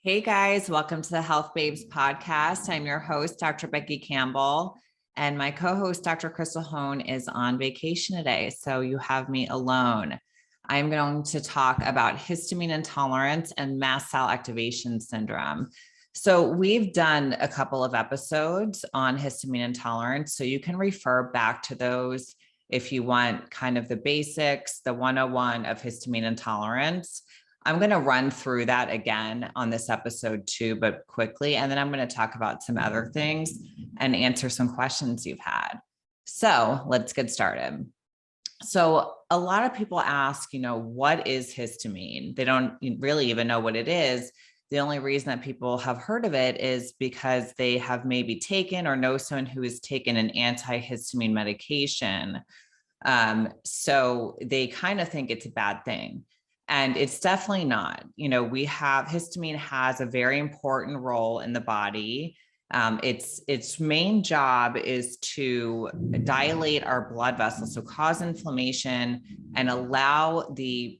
Hey guys, welcome to the Health Babes podcast. I'm your host, Dr. Becky Campbell, and my co-host, Dr. Crystal Hone, is on vacation today, so you have me alone. I'm going to talk about histamine intolerance and mast cell activation syndrome. So we've done a couple of episodes on histamine intolerance, so you can refer back to those if you want kind of the basics, the 101 of histamine intolerance. I'm going to run through that again on this episode too, but quickly. And then I'm going to talk about some other things and answer some questions you've had. So let's get started. So a lot of people ask, what is histamine? They don't really even know what it is. The only reason that people have heard of it is because they have maybe taken or know someone who has taken an antihistamine medication. So they kind of think it's a bad thing. And it's definitely not. Histamine has a very important role in the body. Its main job is to dilate our blood vessels, so cause inflammation and allow the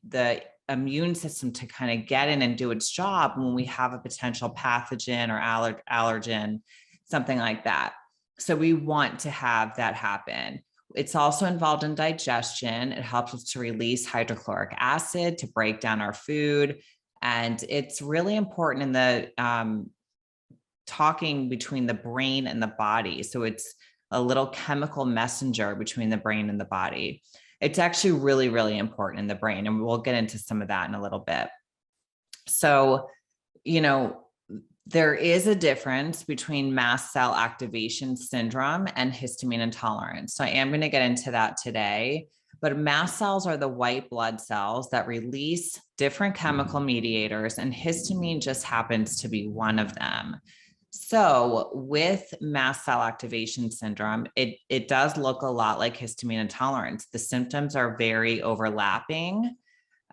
immune system to kind of get in and do its job when we have a potential pathogen or allergen, something like that. So we want to have that happen. It's also involved in digestion. It helps us to release hydrochloric acid to break down our food. And it's really important in the talking between the brain and the body. So it's a little chemical messenger between the brain and the body. It's actually really, really important in the brain. And we'll get into some of that in a little bit. So, there is a difference between mast cell activation syndrome and histamine intolerance. So I am going to get into that today. But mast cells are the white blood cells that release different chemical mediators, and histamine just happens to be one of them. So with mast cell activation syndrome, it does look a lot like histamine intolerance. The symptoms are very overlapping,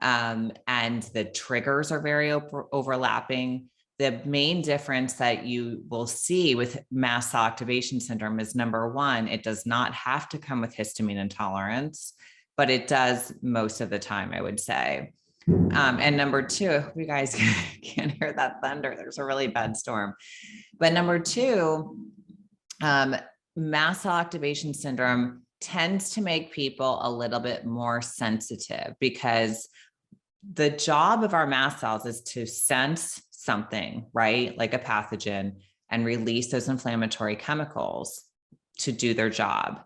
and the triggers are very overlapping. The main difference that you will see with mast cell activation syndrome is, number one, it does not have to come with histamine intolerance, but it does most of the time, I would say. And number two, I hope you guys can't hear that thunder. There's a really bad storm. But number two, mast cell activation syndrome tends to make people a little bit more sensitive, because the job of our mast cells is to sense something, right? Like a pathogen, and release those inflammatory chemicals to do their job.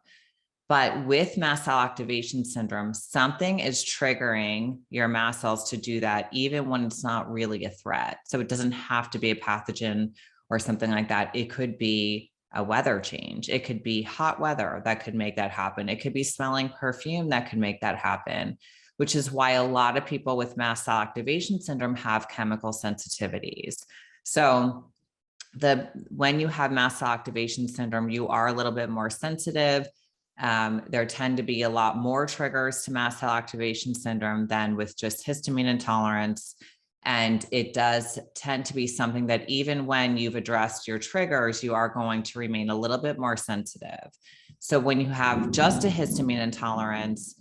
But with mast cell activation syndrome, something is triggering your mast cells to do that, even when it's not really a threat. So it doesn't have to be a pathogen or something like that. It could be a weather change. It could be hot weather that could make that happen. It could be smelling perfume that could make that happen, which is why a lot of people with mast cell activation syndrome have chemical sensitivities. So when you have mast cell activation syndrome, you are a little bit more sensitive. There tend to be a lot more triggers to mast cell activation syndrome than with just histamine intolerance. And it does tend to be something that even when you've addressed your triggers, you are going to remain a little bit more sensitive. So when you have just a histamine intolerance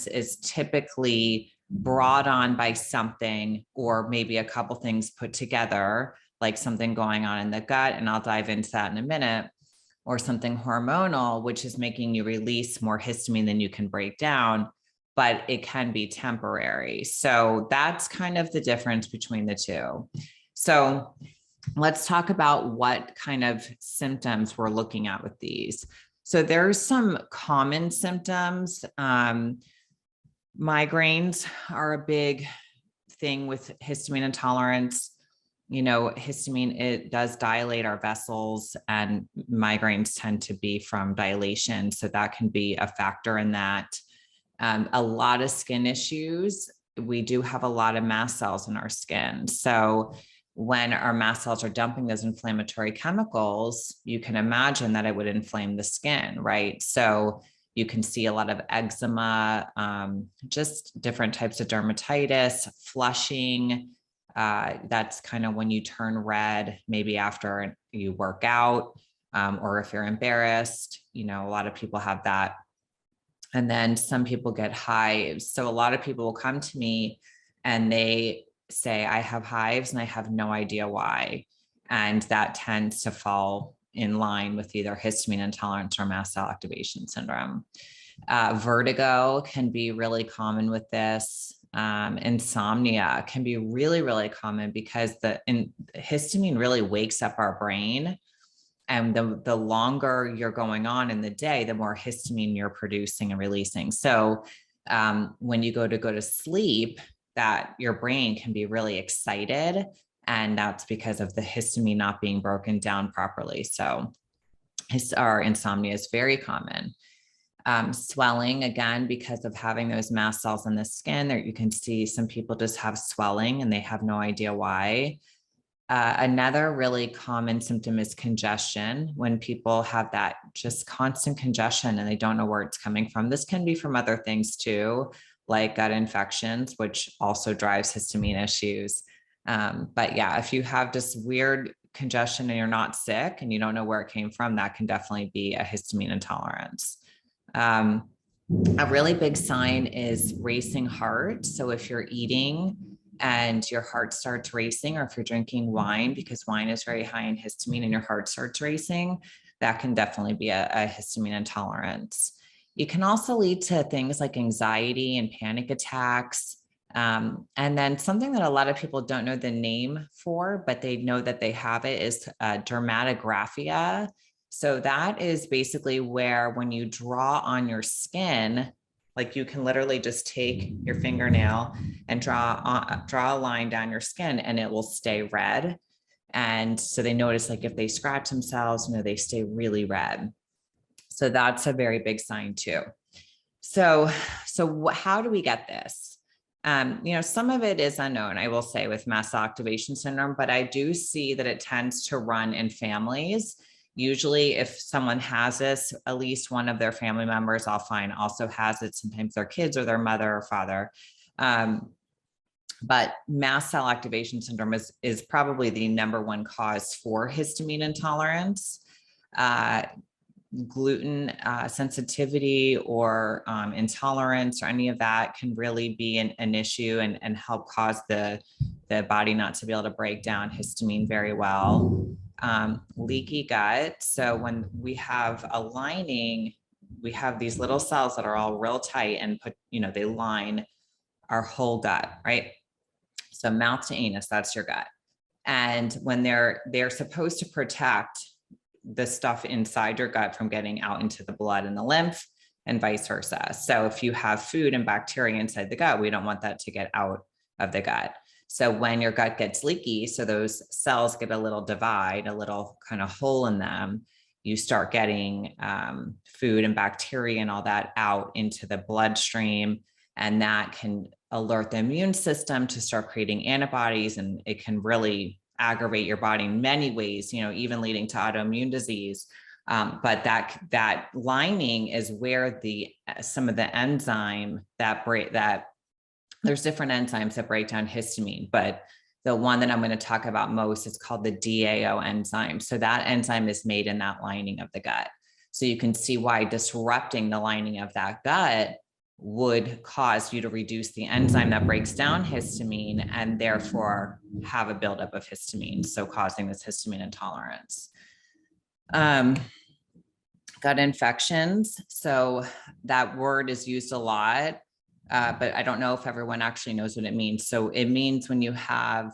is typically brought on by something, or maybe a couple things put together, like something going on in the gut, and I'll dive into that in a minute, or something hormonal, which is making you release more histamine than you can break down, but it can be temporary. So that's kind of the difference between the two. So let's talk about what kind of symptoms we're looking at with these. So there's some common symptoms. Migraines are a big thing with histamine intolerance. Histamine, it does dilate our vessels, and migraines tend to be from dilation. So that can be a factor in that. A lot of skin issues. We do have a lot of mast cells in our skin. So when our mast cells are dumping those inflammatory chemicals, you can imagine that it would inflame the skin, right? So you can see a lot of eczema, just different types of dermatitis, flushing. That's kind of when you turn red, maybe after you work out, or if you're embarrassed. A lot of people have that. And then some people get hives. So a lot of people will come to me and they say, I have hives and I have no idea why. And that tends to fall in line with either histamine intolerance or mast cell activation syndrome. Vertigo can be really common with this. Insomnia can be really, really common because histamine really wakes up our brain. And the longer you're going on in the day, the more histamine you're producing and releasing. So when you go to sleep, that your brain can be really excited. And that's because of the histamine not being broken down properly. So our insomnia is very common. Swelling, again, because of having those mast cells in the skin, there you can see some people just have swelling and they have no idea why. Another really common symptom is congestion. When people have that just constant congestion and they don't know where it's coming from. This can be from other things too, like gut infections, which also drives histamine issues. But yeah, if you have just weird congestion and you're not sick and you don't know where it came from, that can definitely be a histamine intolerance. A really big sign is racing heart. So if you're eating and your heart starts racing, or if you're drinking wine, because wine is very high in histamine and your heart starts racing, that can definitely be a histamine intolerance. It can also lead to things like anxiety and panic attacks. And then something that a lot of people don't know the name for, but they know that they have it, is dermatographia. So that is basically where when you draw on your skin, like you can literally just take your fingernail and draw a line down your skin and it will stay red. And so they notice, like if they scratch themselves, they stay really red. So that's a very big sign too. So how do we get this? Some of it is unknown, I will say, with mast cell activation syndrome, but I do see that it tends to run in families. Usually if someone has this, at least one of their family members, I'll find, also has it. Sometimes their kids or their mother or father. But mast cell activation syndrome is probably the number one cause for histamine intolerance. Gluten sensitivity or intolerance or any of that can really be an issue and help cause the body not to be able to break down histamine very well. Leaky gut. So when we have a lining, we have these little cells that are all real tight and they line our whole gut, right? So mouth to anus, that's your gut. And when they're supposed to protect the stuff inside your gut from getting out into the blood and the lymph and vice versa. So if you have food and bacteria inside the gut, we don't want that to get out of the gut. So when your gut gets leaky, so those cells get a little divide, a little kind of hole in them, you start getting food and bacteria and all that out into the bloodstream. And that can alert the immune system to start creating antibodies, and it can really aggravate your body in many ways, even leading to autoimmune disease. But that lining is where some of the enzyme there's different enzymes that break down histamine, but the one that I'm going to talk about most is called the DAO enzyme. So that enzyme is made in that lining of the gut. So you can see why disrupting the lining of that gut would cause you to reduce the enzyme that breaks down histamine and therefore have a buildup of histamine, so causing this histamine intolerance. Gut infections. So that word is used a lot, but I don't know if everyone actually knows what it means. So it means when you have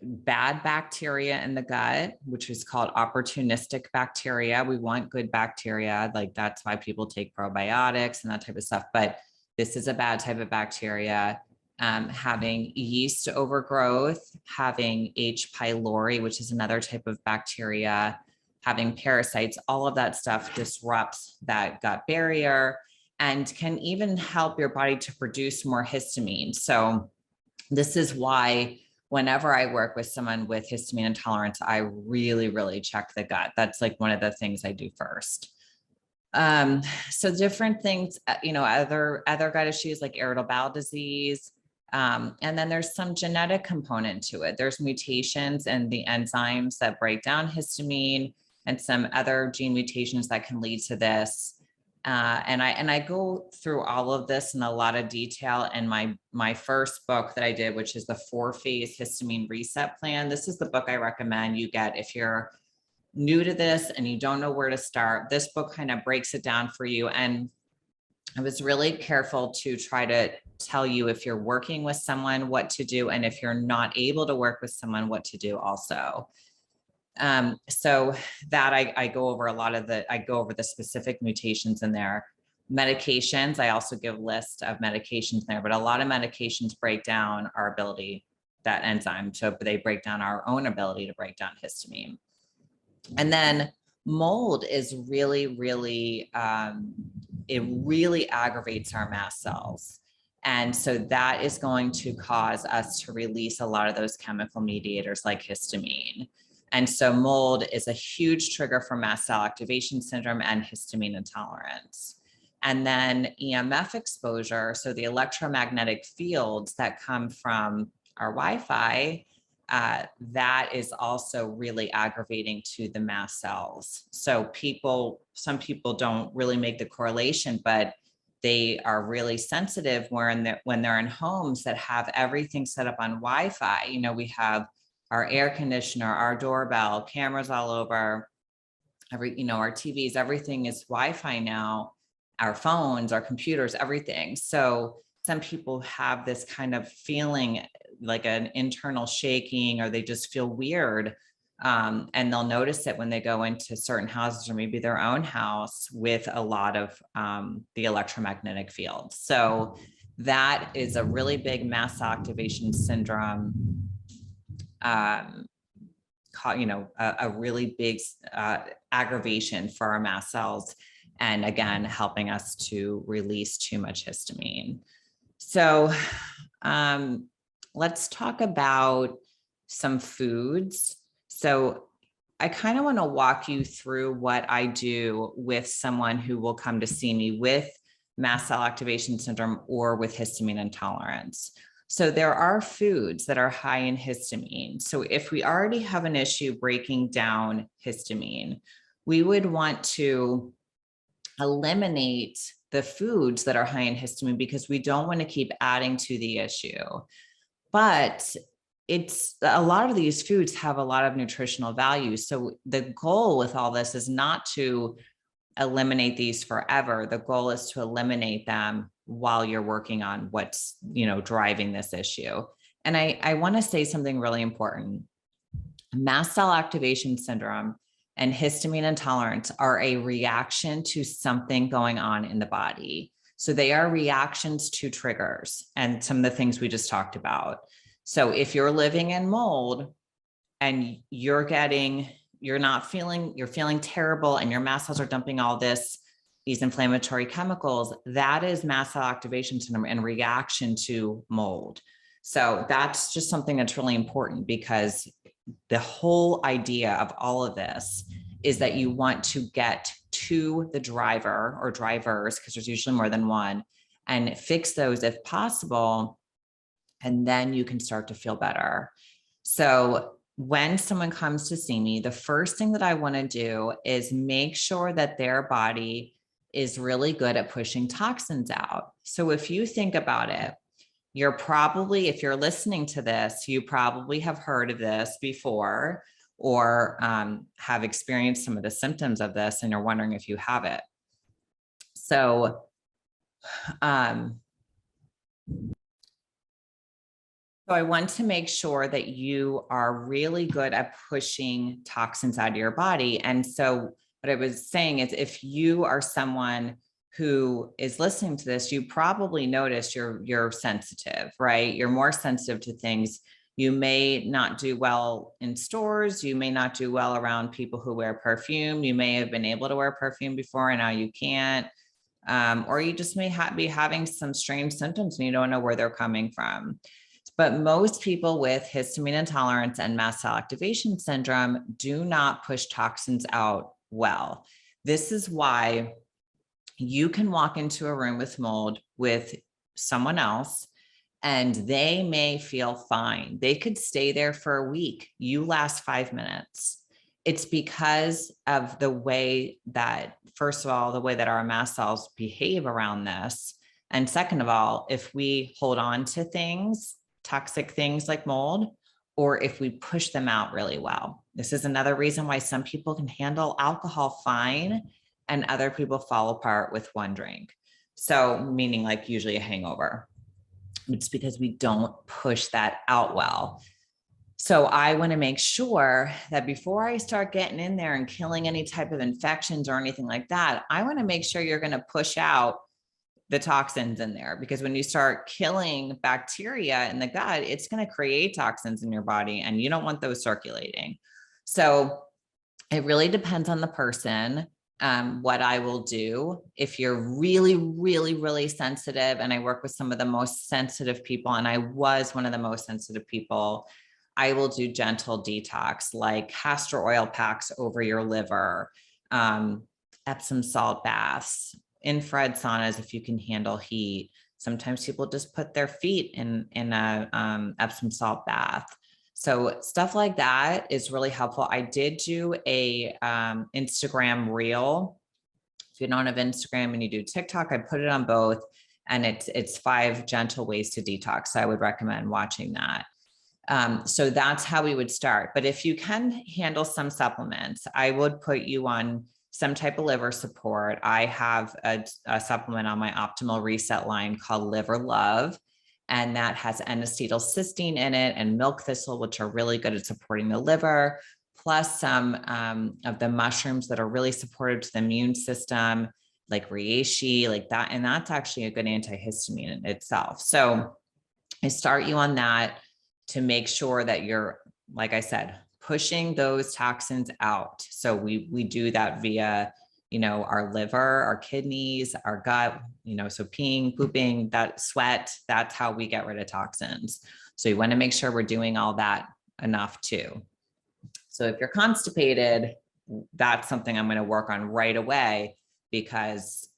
bad bacteria in the gut, which is called opportunistic bacteria. We want good bacteria. Like that's why people take probiotics and that type of stuff. But this is a bad type of bacteria. Having yeast overgrowth, having H. pylori, which is another type of bacteria, having parasites, all of that stuff disrupts that gut barrier and can even help your body to produce more histamine. So this is why whenever I work with someone with histamine intolerance, I really, really check the gut. That's like one of the things I do first. So different things, other gut issues like irritable bowel disease. And then there's some genetic component to it. There's mutations in the enzymes that break down histamine and some other gene mutations that can lead to this. And I go through all of this in a lot of detail in my first book that I did, which is the 4-phase histamine reset plan. This is the book I recommend you get if you're new to this and you don't know where to start. This book kind of breaks it down for you. And I was really careful to try to tell you if you're working with someone what to do, and if you're not able to work with someone what to do also. So that I go over I go over the specific mutations in there. Medications, I also give a list of medications there, but a lot of medications break down our ability, that enzyme. So they break down our own ability to break down histamine. And then mold is really, it really aggravates our mast cells. And so that is going to cause us to release a lot of those chemical mediators like histamine. And so mold is a huge trigger for mast cell activation syndrome and histamine intolerance. And then EMF exposure, so the electromagnetic fields that come from our Wi-Fi, that is also really aggravating to the mast cells. So some people don't really make the correlation, but they are really sensitive when they're in homes that have everything set up on Wi-Fi. You know, we have our air conditioner, our doorbell, cameras all over, our TVs, everything is Wi-Fi now, our phones, our computers, everything. So some people have this kind of feeling like an internal shaking, or they just feel weird. And they'll notice it when they go into certain houses, or maybe their own house, with a lot of the electromagnetic field. So that is a really big mast cell activation syndrome, a really big aggravation for our mast cells. And again, helping us to release too much histamine. So let's talk about some foods. So I kind of want to walk you through what I do with someone who will come to see me with mast cell activation syndrome or with histamine intolerance. So there are foods that are high in histamine. So if we already have an issue breaking down histamine, we would want to eliminate the foods that are high in histamine, because we don't want to keep adding to the issue. But a lot of these foods have a lot of nutritional value. So the goal with all this is not to eliminate these forever. The goal is to eliminate them while you're working on what's, driving this issue. And I want to say something really important. Mast cell activation syndrome and histamine intolerance are a reaction to something going on in the body. So they are reactions to triggers and some of the things we just talked about. So if you're living in mold and you're feeling terrible, and your mast cells are dumping all these inflammatory chemicals, that is mast cell activation syndrome in reaction to mold. So that's just something that's really important, because the whole idea of all of this is that you want to get to the driver or drivers, because there's usually more than one, and fix those if possible. And then you can start to feel better. So when someone comes to see me, the first thing that I want to do is make sure that their body is really good at pushing toxins out. So if you think about it, if you're listening to this, you probably have heard of this before, or have experienced some of the symptoms of this, and you're wondering if you have it. So I want to make sure that you are really good at pushing toxins out of your body. And so what I was saying is, if you are someone who is listening to this, you probably notice you're sensitive, right? You're more sensitive to things. You may not do well in stores. You may not do well around people who wear perfume. You may have been able to wear perfume before and now you can't. Or you just may be having some strange symptoms and you don't know where they're coming from. But most people with histamine intolerance and mast cell activation syndrome do not push toxins out well. This is why you can walk into a room with mold with someone else and they may feel fine. They could stay there for a week. You last 5 minutes. It's because of the way that, first of all, the way that our mast cells behave around this. And second of all, if we hold on to things, toxic things like mold, or if we push them out really well. This is another reason why some people can handle alcohol fine and other people fall apart with one drink. So, meaning like usually a hangover. It's because we don't push that out well. So I want to make sure that before I start getting in there and killing any type of infections or anything like that, I want to make sure you're going to push out the toxins in there, because when you start killing bacteria in the gut, it's going to create toxins in your body and you don't want those circulating. So it really depends on the person. What I will do, if you're really, really, really sensitive, and I work with some of the most sensitive people, and I was one of the most sensitive people, I will do gentle detox, like castor oil packs over your liver, Epsom salt baths, infrared saunas if you can handle heat. Sometimes people just put their feet in a Epsom salt bath. So stuff like that is really helpful. I did do a Instagram reel. If you don't have Instagram and you do TikTok, I put it on both, and it's 5 gentle ways to detox. So I would recommend watching that. So that's how we would start. But if you can handle some supplements, I would put you on some type of liver support. I have a supplement on my Optimal Reset line called Liver Love, and that has N-acetylcysteine in it and milk thistle, which are really good at supporting the liver, plus some of the mushrooms that are really supportive to the immune system, like reishi, like that. And that's actually a good antihistamine in itself. So I start you on that to make sure that you're, like I said, pushing those toxins out. So we do that via, our liver, our kidneys, our gut, so peeing, pooping, that sweat, that's how we get rid of toxins. So you want to make sure we're doing all that enough too. So if you're constipated, that's something I'm going to work on right away, because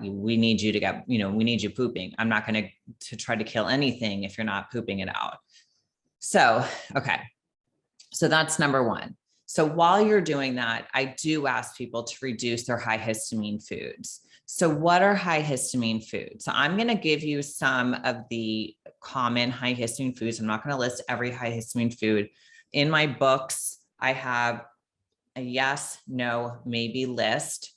we need you to get, we need you pooping. I'm not going to try to kill anything if you're not pooping it out. So, okay. So that's number one. So while you're doing that, I do ask people to reduce their high histamine foods. So what are high histamine foods? So I'm going to give you some of the common high histamine foods. I'm not going to list every high histamine food. In my books, I have a yes, no, maybe list,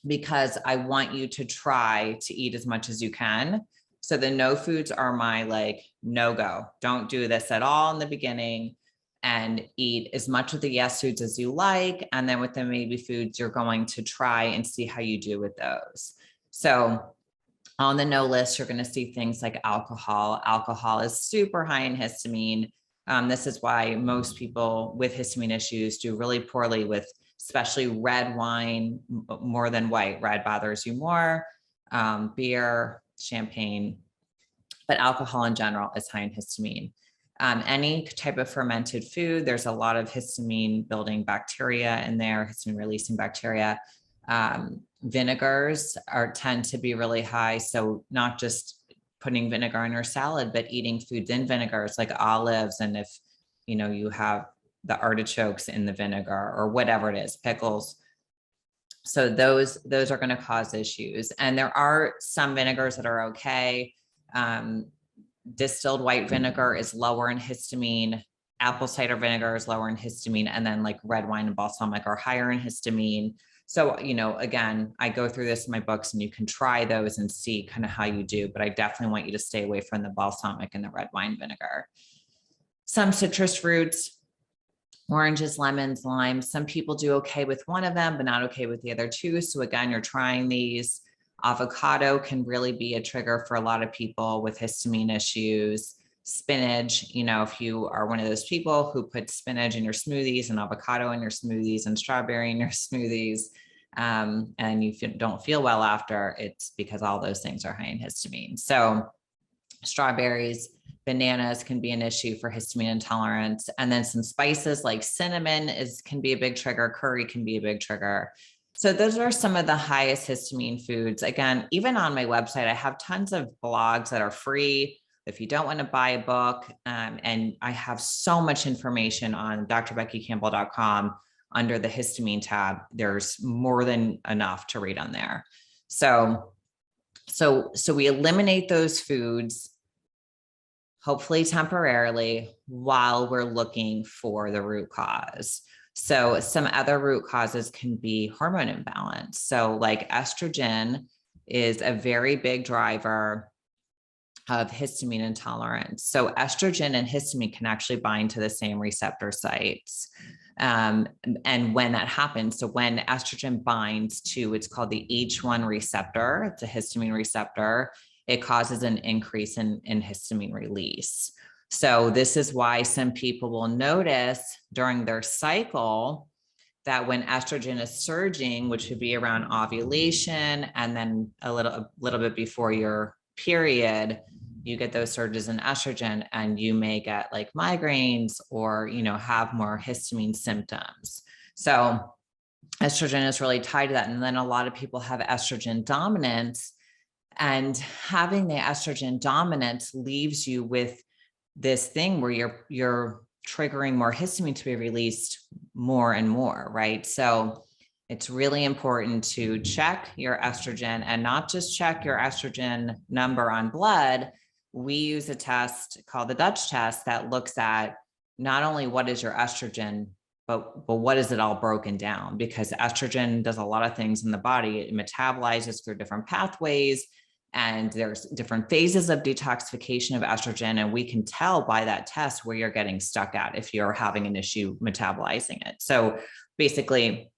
because I want you to try to eat as much as you can. So the no foods are my no go. Don't do this at all in the beginning, and eat as much of the yes foods as you like. And then with the maybe foods, you're going to try and see how you do with those. So on the no list, you're going to see things like alcohol. Alcohol is super high in histamine. This is why most people with histamine issues do really poorly with especially red wine more than white. Red bothers you more, beer, champagne, but alcohol in general is high in histamine. Any type of fermented food, there's a lot of histamine building bacteria in there, histamine releasing bacteria. Vinegars tend to be really high. So not just putting vinegar in your salad, but eating foods in vinegars like olives. And if, you have the artichokes in the vinegar or whatever it is, pickles. So those are going to cause issues. And there are some vinegars that are okay. Distilled white vinegar is lower in histamine. Apple cider vinegar is lower in histamine. And then like red wine and balsamic are higher in histamine. So, again, I go through this in my books, and you can try those and see kind of how you do, but I definitely want you to stay away from the balsamic and the red wine vinegar. Some citrus fruits, oranges, lemons, limes. Some people do okay with one of them, but not okay with the other two. So again, you're trying these. Avocado can really be a trigger for a lot of people with histamine issues. Spinach, if you are one of those people who put spinach in your smoothies and avocado in your smoothies and strawberry in your smoothies, and you don't feel well after, it's because all those things are high in histamine. So strawberries, bananas can be an issue for histamine intolerance. And then some spices like cinnamon can be a big trigger. Curry can be a big trigger. So those are some of the highest histamine foods. Again, even on my website, I have tons of blogs that are free if you don't want to buy a book. And I have so much information on drbeckycampbell.com under the histamine tab, there's more than enough to read on there. So we eliminate those foods, hopefully temporarily, while we're looking for the root cause. So some other root causes can be hormone imbalance. So like estrogen is a very big driver of histamine intolerance. So estrogen and histamine can actually bind to the same receptor sites. And when that happens, so when estrogen binds to, it's called the H1 receptor, it's a histamine receptor, it causes an increase in histamine release. So this is why some people will notice during their cycle that when estrogen is surging, which would be around ovulation and then a little bit before your period, you get those surges in estrogen and you may get like migraines or, have more histamine symptoms. So estrogen is really tied to that. And then a lot of people have estrogen dominance, and having the estrogen dominance leaves you with this thing where you're triggering more histamine to be released more and more, right? So it's really important to check your estrogen, and not just check your estrogen number on blood. We use a test called the Dutch test that looks at not only what is your estrogen, but what is it all broken down? Because estrogen does a lot of things in the body. It metabolizes through different pathways, and there's different phases of detoxification of estrogen. And we can tell by that test where you're getting stuck at if you're having an issue metabolizing it. So basically,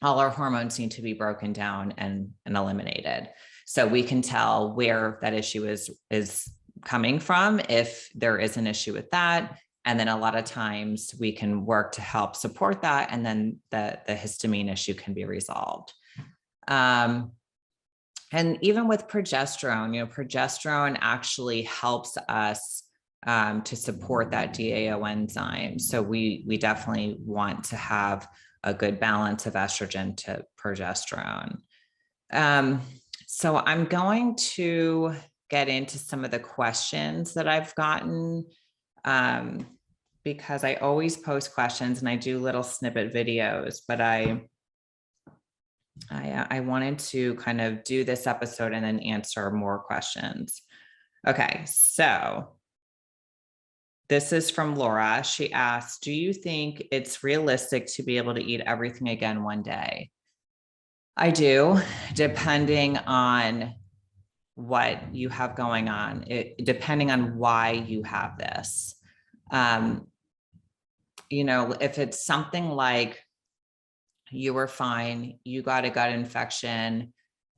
all our hormones need to be broken down and eliminated. So we can tell where that issue is coming from if there is an issue with that. And then a lot of times we can work to help support that. And then the histamine issue can be resolved. And even with progesterone, progesterone actually helps us to support that DAO enzyme. So we definitely want to have a good balance of estrogen to progesterone. So I'm going to get into some of the questions that I've gotten, because I always post questions and I do little snippet videos, but I wanted to kind of do this episode and then answer more questions. Okay, so this is from Laura. She asked, do you think it's realistic to be able to eat everything again one day? I do, depending on what you have going on, depending on why you have this. If it's something like you were fine, you got a gut infection,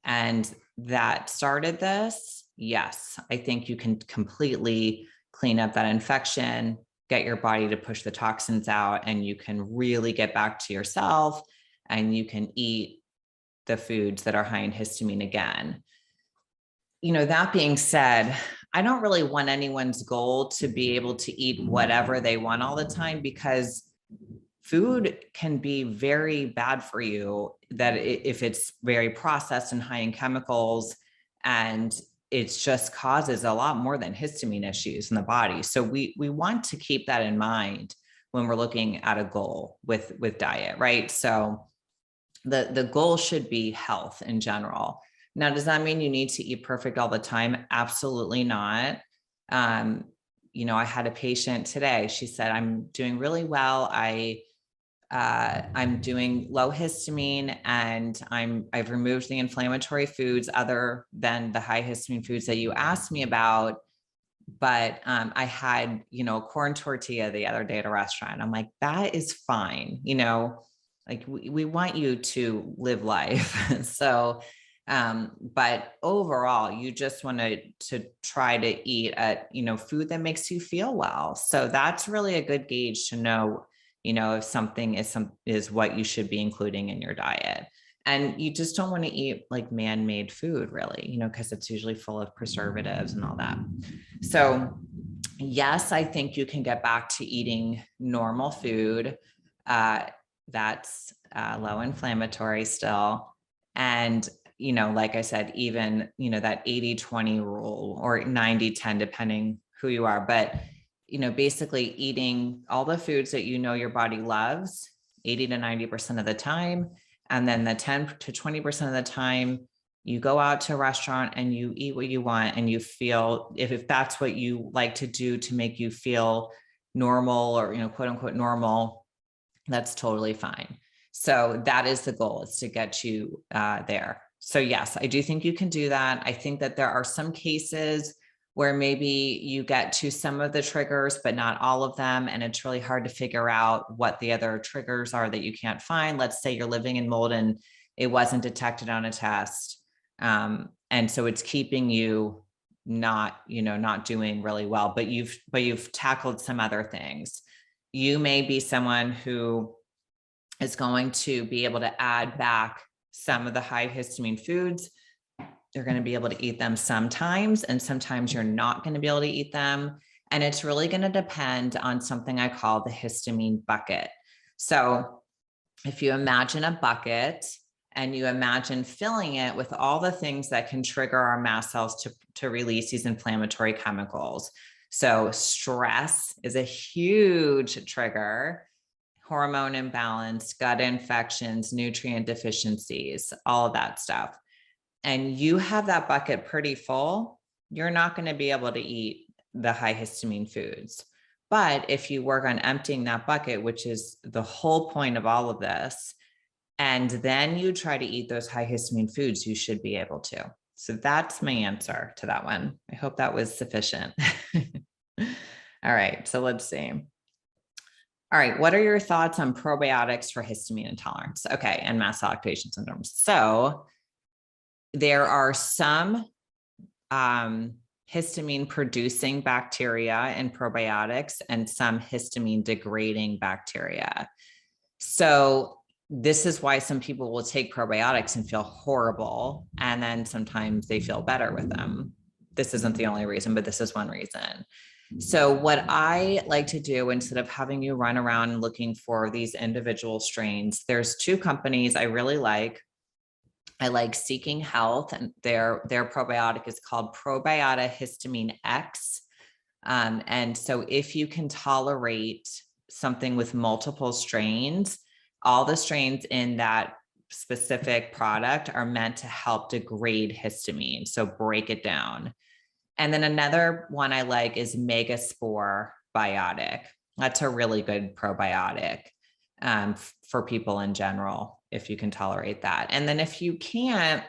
and that started this, yes, I think you can completely clean up that infection, get your body to push the toxins out, and you can really get back to yourself, and you can eat the foods that are high in histamine again. That being said, I don't really want anyone's goal to be able to eat whatever they want all the time, because food can be very bad for you that if it's very processed and high in chemicals, and it just causes a lot more than histamine issues in the body. So we want to keep that in mind when we're looking at a goal with diet, right? So the goal should be health in general. Now, does that mean you need to eat perfect all the time? Absolutely not. I had a patient today. She said, I'm doing really well. I'm doing low histamine, and I've removed the inflammatory foods other than the high histamine foods that you asked me about. But I had, a corn tortilla the other day at a restaurant. I'm like, that is fine. Like we want you to live life. So, but overall, you just want to try to eat at, food that makes you feel well. So that's really a good gauge to know, if something is what you should be including in your diet. And you just don't want to eat like man-made food, really, because it's usually full of preservatives and all that. So yes, I think you can get back to eating normal food that's low inflammatory still. And, like I said, even, that 80-20 rule or 90-10, depending who you are, but basically eating all the foods that your body loves 80 to 90% of the time. And then the 10 to 20% of the time, you go out to a restaurant and you eat what you want and you feel, if that's what you like to do to make you feel normal or, quote unquote normal, that's totally fine. So that is the goal, is to get you there. So yes, I do think you can do that. I think that there are some cases where maybe you get to some of the triggers, but not all of them. And it's really hard to figure out what the other triggers are that you can't find. Let's say you're living in mold and it wasn't detected on a test. And so it's keeping you not doing really well, but you've tackled some other things. You may be someone who is going to be able to add back some of the high histamine foods. You're going to be able to eat them sometimes, and sometimes you're not going to be able to eat them. And it's really going to depend on something I call the histamine bucket. So if you imagine a bucket and you imagine filling it with all the things that can trigger our mast cells to release these inflammatory chemicals. So stress is a huge trigger. Hormone imbalance, gut infections, nutrient deficiencies, all of that stuff. And you have that bucket pretty full, you're not going to be able to eat the high histamine foods. But if you work on emptying that bucket, which is the whole point of all of this, and then you try to eat those high histamine foods, you should be able to. So that's my answer to that one. I hope that was sufficient. All right, so let's see. All right, what are your thoughts on probiotics for histamine intolerance? Okay, and mast cell activation syndrome. So there are some histamine producing bacteria in probiotics and some histamine degrading bacteria. So this is why some people will take probiotics and feel horrible, and then sometimes they feel better with them. This isn't the only reason, but this is one reason. So what I like to do, instead of having you run around looking for these individual strains, there's two companies I really like. I like Seeking Health, and their probiotic is called Probiotic Histamine X. And so if you can tolerate something with multiple strains, all the strains in that specific product are meant to help degrade histamine, so break it down. And then another one I like is Megaspore Biotic. That's a really good probiotic for people in general, if you can tolerate that. And then if you can't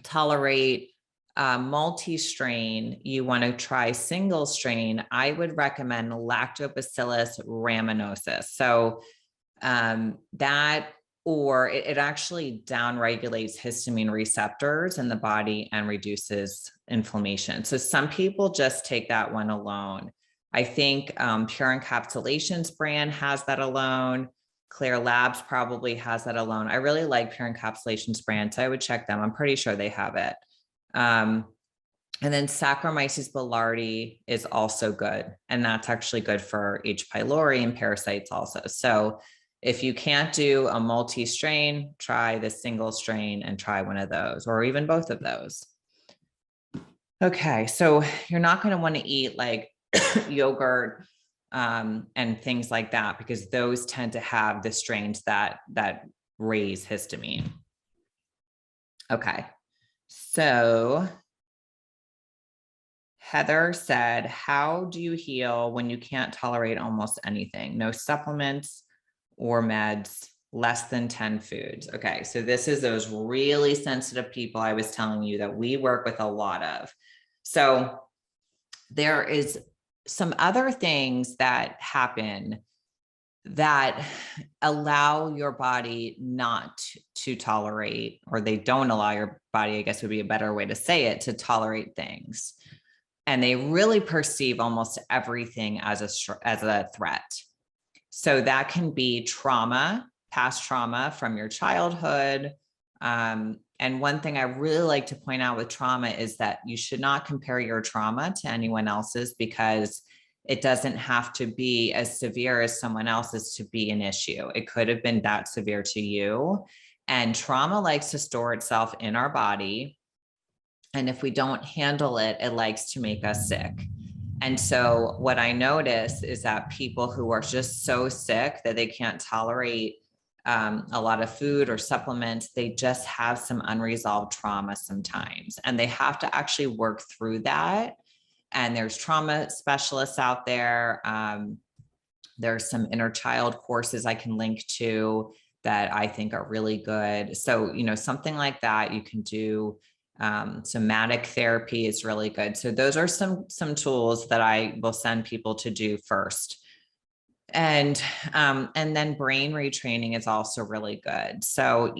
tolerate multi-strain, you want to try single strain, I would recommend Lactobacillus rhamnosus. So that, or it actually downregulates histamine receptors in the body and reduces inflammation. So some people just take that one alone. I think Pure Encapsulations brand has that alone. Clear Labs probably has that alone. I really like Pure Encapsulations brand, so I would check them. I'm pretty sure they have it. And then Saccharomyces boulardii is also good. And that's actually good for H. pylori and parasites also. So if you can't do a multi-strain, try the single strain and try one of those, or even both of those. Okay, so you're not going to want to eat like yogurt and things like that, because those tend to have the strains that raise histamine. Okay, so Heather said, how do you heal when you can't tolerate almost anything? No supplements or meds, less than 10 foods. Okay, so this is those really sensitive people I was telling you that we work with a lot of. So there is some other things that happen that allow your body not to tolerate, or they don't allow your body, I guess would be a better way to say it, to tolerate things. And they really perceive almost everything as a threat. So that can be trauma, past trauma from your childhood. And one thing I really like to point out with trauma is that you should not compare your trauma to anyone else's, because it doesn't have to be as severe as someone else's to be an issue. It could have been that severe to you. And trauma likes to store itself in our body. And if we don't handle it, it likes to make us sick. And so what I notice is that people who are just so sick that they can't tolerate a lot of food or supplements, they just have some unresolved trauma sometimes, and they have to actually work through that. And there's trauma specialists out there. There's some inner child courses I can link to that I think are really good. So, something like that you can do. Somatic therapy is really good. So those are some tools that I will send people to do first. And then brain retraining is also really good. So,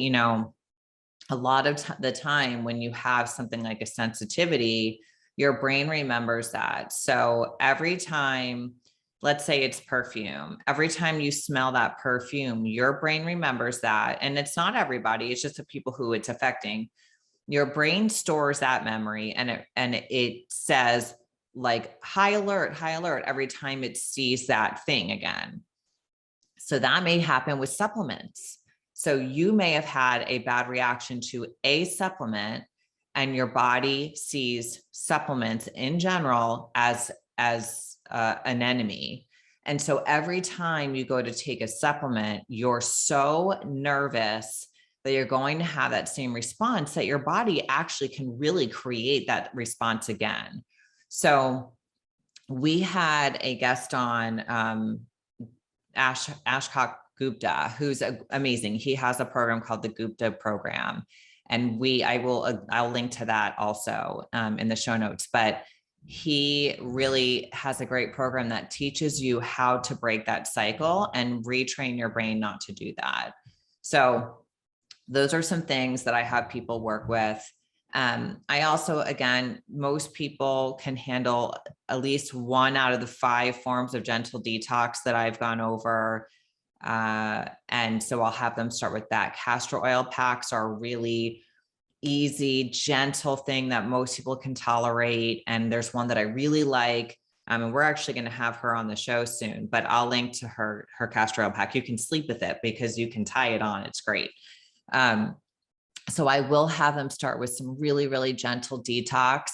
a lot of the time when you have something like a sensitivity, your brain remembers that. So every time, let's say it's perfume, every time you smell that perfume, your brain remembers that. And it's not everybody, it's just the people who it's affecting. Your brain stores that memory, and it says like high alert every time it sees that thing again. So that may happen with supplements. So you may have had a bad reaction to a supplement, and your body sees supplements in general as an enemy. And so every time you go to take a supplement, you're so nervous that you're going to have that same response, that your body actually can really create that response again. So we had a guest on, Ashok Gupta, who's amazing. He has a program called the Gupta program. And I'll link to that also in the show notes. But he really has a great program that teaches you how to break that cycle and retrain your brain not to do that. So those are some things that I have people work with. I also, again, most people can handle at least 1 out of the 5 forms of gentle detox that I've gone over. And so I'll have them start with that. Castor oil packs are really easy, gentle thing that most people can tolerate. And there's one that I really like. And we're actually going to have her on the show soon, but I'll link to her castor oil pack. You can sleep with it because you can tie it on. It's great. So I will have them start with some really, really gentle detox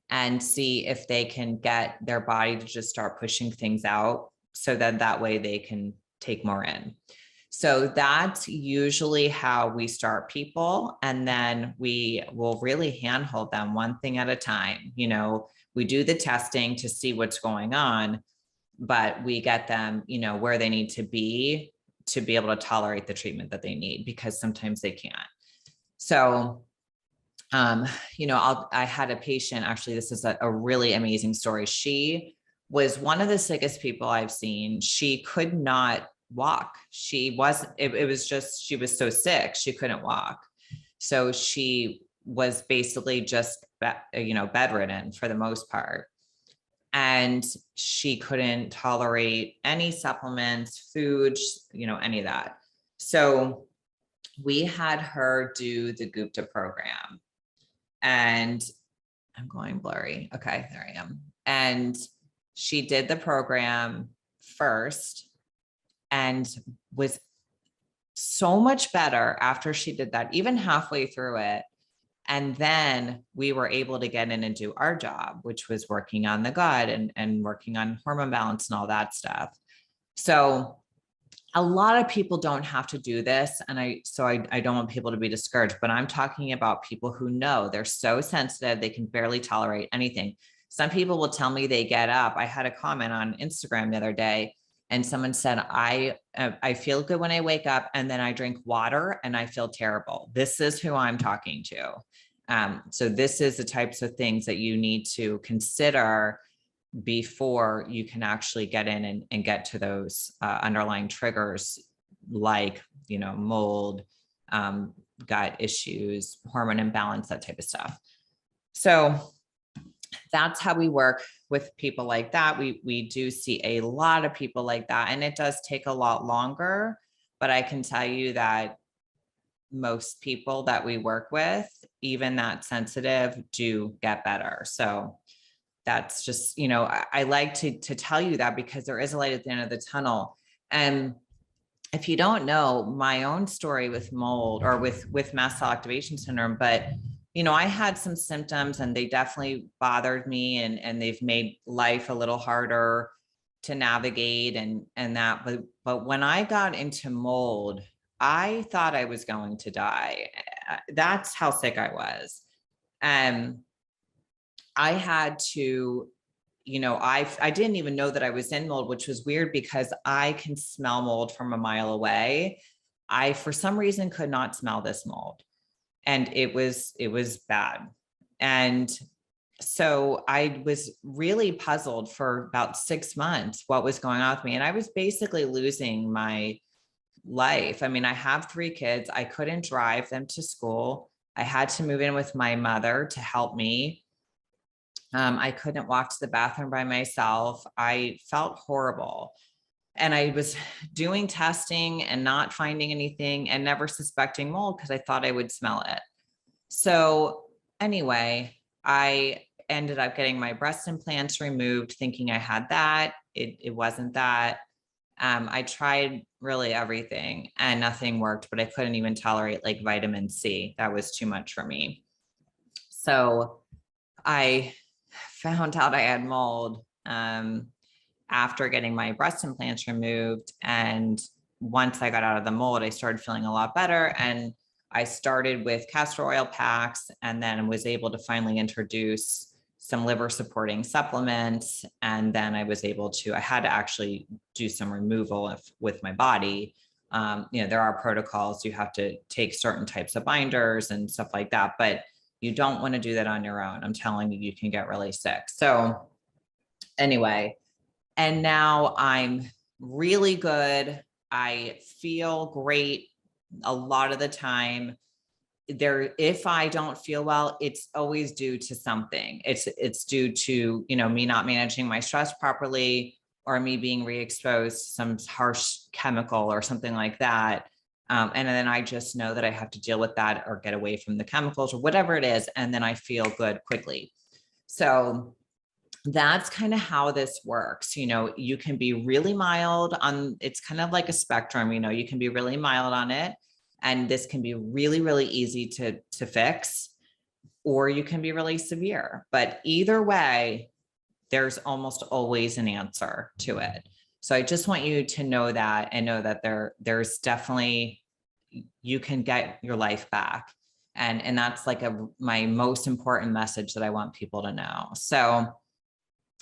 and see if they can get their body to just start pushing things out, so that way they can take more in. So that's usually how we start people. And then we will really handhold them one thing at a time. We do the testing to see what's going on, but we get them, where they need to be able to tolerate the treatment that they need, because sometimes they can't. So, I had a patient, actually, this is a really amazing story. She was one of the sickest people I've seen. She could not walk. She was so sick, she couldn't walk. So she was basically just, bedridden for the most part. And she couldn't tolerate any supplements, food, any of that. So we had her do the Gupta program, and I'm going blurry. Okay, there I am. And she did the program first and was so much better after she did that, even halfway through it. And then we were able to get in and do our job, which was working on the gut and working on hormone balance and all that stuff. So a lot of people don't have to do this. And I don't want people to be discouraged, but I'm talking about people who know they're so sensitive, they can barely tolerate anything. Some people will tell me they get up. I had a comment on Instagram the other day, and someone said, I feel good when I wake up, and then I drink water and I feel terrible. This is who I'm talking to. So this is the types of things that you need to consider before you can actually get in and get to those underlying triggers, like, mold, gut issues, hormone imbalance, that type of stuff. So that's how we work with people like that. We do see a lot of people like that, and it does take a lot longer, but I can tell you that most people that we work with, even that sensitive, do get better. So that's just, I like to tell you that, because there is a light at the end of the tunnel. And if you don't know my own story with mold, or with mast cell activation syndrome, but I had some symptoms and they definitely bothered me, and they've made life a little harder to navigate and that. But when I got into mold, I thought I was going to die. That's how sick I was. And I had to, I didn't even know that I was in mold, which was weird because I can smell mold from a mile away. I, for some reason, could not smell this mold, and it was bad. And so I was really puzzled for about 6 months what was going on with me. And I was basically losing my life. I mean, I have 3 kids. I couldn't drive them to school. I had to move in with my mother to help me. I couldn't walk to the bathroom by myself. I felt horrible. And I was doing testing and not finding anything and never suspecting mold because I thought I would smell it. So anyway, I ended up getting my breast implants removed, thinking I had that. It wasn't that. I tried really everything and nothing worked, but I couldn't even tolerate like vitamin C. That was too much for me. So I found out I had mold after getting my breast implants removed. And once I got out of the mold, I started feeling a lot better. And I started with castor oil packs and then was able to finally introduce some liver supporting supplements. And then I had to actually do some removal with my body. There are protocols. You have to take certain types of binders and stuff like that, but you don't want to do that on your own. I'm telling you, you can get really sick. So anyway, and now I'm really good. I feel great a lot of the time. If I don't feel well, it's always due to something. It's due to, me not managing my stress properly, or me being re-exposed to some harsh chemical or something like that. And then I just know that I have to deal with that or get away from the chemicals or whatever it is. And then I feel good quickly. So that's kind of how this works. You can be really mild on, it's kind of like a spectrum, you can be really mild on it. And this can be really, really easy to fix, or you can be really severe. But either way, there's almost always an answer to it. So I just want you to know that, and know that there's definitely, you can get your life back. And that's like my most important message that I want people to know. So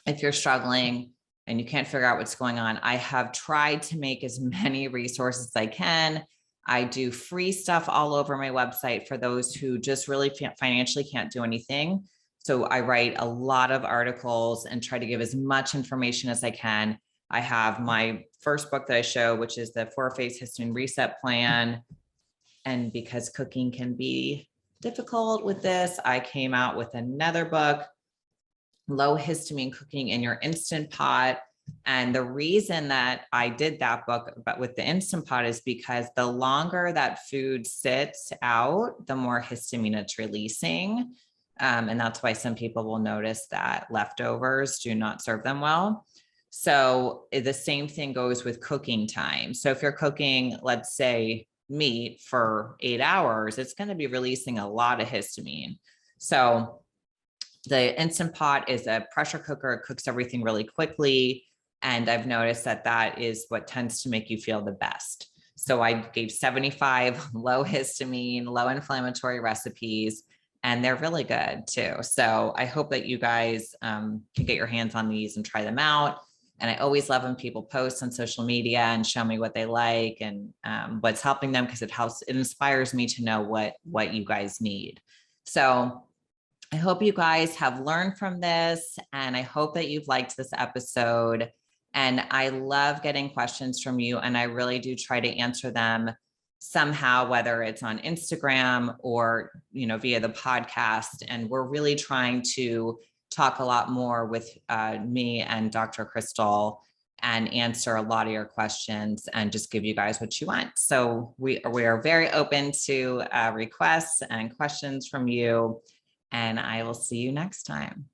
if you're struggling and you can't figure out what's going on, I have tried to make as many resources as I can. I do free stuff all over my website for those who just really financially can't do anything. So I write a lot of articles and try to give as much information as I can. I have my first book that I show, which is the 4-phase histamine reset plan. And because cooking can be difficult with this, I came out with another book, Low Histamine Cooking in Your Instant Pot. And the reason that I did that book, but with the Instant Pot, is because the longer that food sits out, the more histamine it's releasing. And that's why some people will notice that leftovers do not serve them well. So the same thing goes with cooking time. So if you're cooking, let's say, meat for 8 hours, it's going to be releasing a lot of histamine. So the Instant Pot is a pressure cooker. It cooks everything really quickly. And I've noticed that that is what tends to make you feel the best. So I gave 75 low histamine, low inflammatory recipes, and they're really good too. So I hope that you guys can get your hands on these and try them out. And I always love when people post on social media and show me what they like and what's helping them, because it inspires me to know what you guys need. So I hope you guys have learned from this, and I hope that you've liked this episode. And I love getting questions from you, and I really do try to answer them somehow, whether it's on Instagram or, via the podcast. And we're really trying to talk a lot more with me and Dr. Crystal and answer a lot of your questions and just give you guys what you want. So we are very open to requests and questions from you. And I will see you next time.